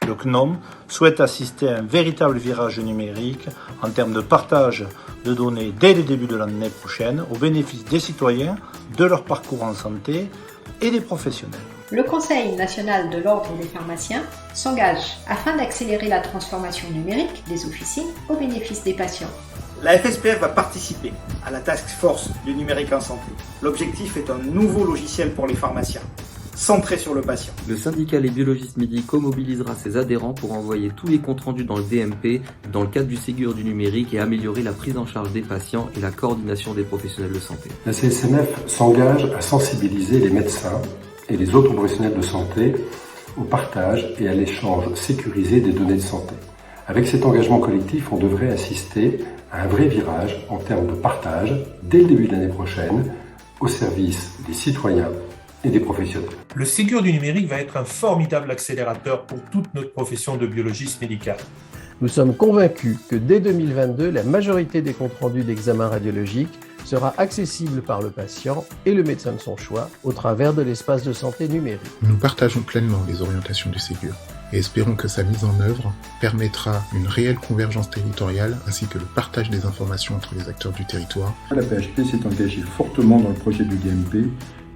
Le CNOM souhaite assister à un véritable virage numérique en termes de partage de données dès le début de l'année prochaine au bénéfice des citoyens, de leur parcours en santé et des professionnels. Le Conseil national de l'Ordre des pharmaciens s'engage afin d'accélérer la transformation numérique des officines au bénéfice des patients. La FSPF va participer à la task force du numérique en santé. L'objectif est un nouveau logiciel pour les pharmaciens, centré sur le patient. Le syndicat Les biologistes médicaux mobilisera ses adhérents pour envoyer tous les comptes rendus dans le DMP dans le cadre du Ségur du numérique et améliorer la prise en charge des patients et la coordination des professionnels de santé. La CSNF s'engage à sensibiliser les médecins et les autres professionnels de santé au partage et à l'échange sécurisé des données de santé. Avec cet engagement collectif, on devrait assister à un vrai virage en termes de partage dès le début de l'année prochaine au service des citoyens et des professionnels. Le Ségur du numérique va être un formidable accélérateur pour toute notre profession de biologiste médical. Nous sommes convaincus que dès 2022, la majorité des comptes rendus d'examen radiologique sera accessible par le patient et le médecin de son choix au travers de l'espace de santé numérique. Nous partageons pleinement les orientations du Ségur et espérons que sa mise en œuvre permettra une réelle convergence territoriale ainsi que le partage des informations entre les acteurs du territoire. La PHP s'est engagée fortement dans le projet du DMP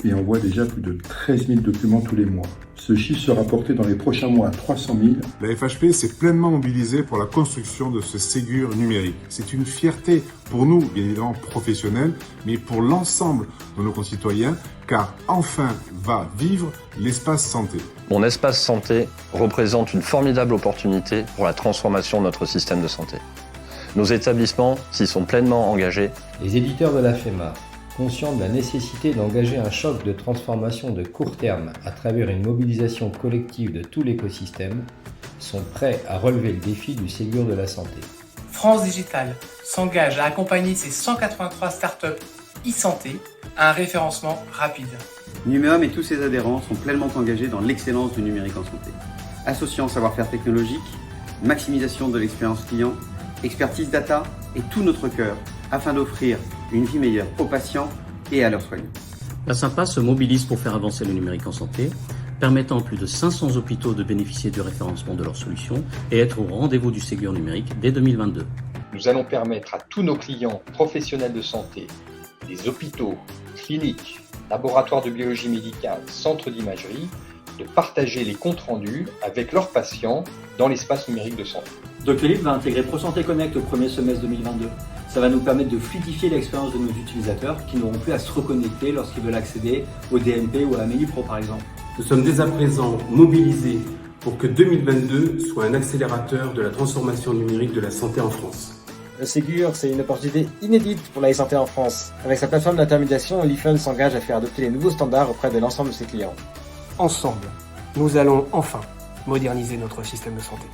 et envoie déjà plus de 13 000 documents tous les mois. Ce chiffre sera porté dans les prochains mois à 300 000. La FHP s'est pleinement mobilisée pour la construction de ce Ségur numérique. C'est une fierté pour nous, bien évidemment professionnels, mais pour l'ensemble de nos concitoyens, car enfin va vivre l'espace santé. Mon espace santé représente une formidable opportunité pour la transformation de notre système de santé. Nos établissements s'y sont pleinement engagés. Les éditeurs de la FEMA, conscients de la nécessité d'engager un choc de transformation de court terme à travers une mobilisation collective de tout l'écosystème, sont prêts à relever le défi du Ségur de la santé. France Digital s'engage à accompagner ses 183 startups e-santé à un référencement rapide. Numéum et tous ses adhérents sont pleinement engagés dans l'excellence du numérique en santé, associant savoir-faire technologique, maximisation de l'expérience client, expertise data et tout notre cœur afin d'offrir une vie meilleure aux patients et à leurs soignants. La SYMPA se mobilise pour faire avancer le numérique en santé, permettant à plus de 500 hôpitaux de bénéficier du référencement de leurs solutions et être au rendez-vous du Ségur numérique dès 2022. Nous allons permettre à tous nos clients professionnels de santé, des hôpitaux, cliniques, laboratoires de biologie médicale, centres d'imagerie, de partager les comptes rendus avec leurs patients dans l'espace numérique de santé. Doctolib va intégrer ProSanté Connect au premier semestre 2022. Ça va nous permettre de fluidifier l'expérience de nos utilisateurs qui n'auront plus à se reconnecter lorsqu'ils veulent accéder au DMP ou à la MediPro par exemple. Nous sommes dès à présent mobilisés pour que 2022 soit un accélérateur de la transformation numérique de la santé en France. Le Ségur, c'est une opportunité inédite pour la e-santé en France. Avec sa plateforme d'intermédiation, l'IFUN s'engage à faire adopter les nouveaux standards auprès de l'ensemble de ses clients. Ensemble, nous allons enfin moderniser notre système de santé.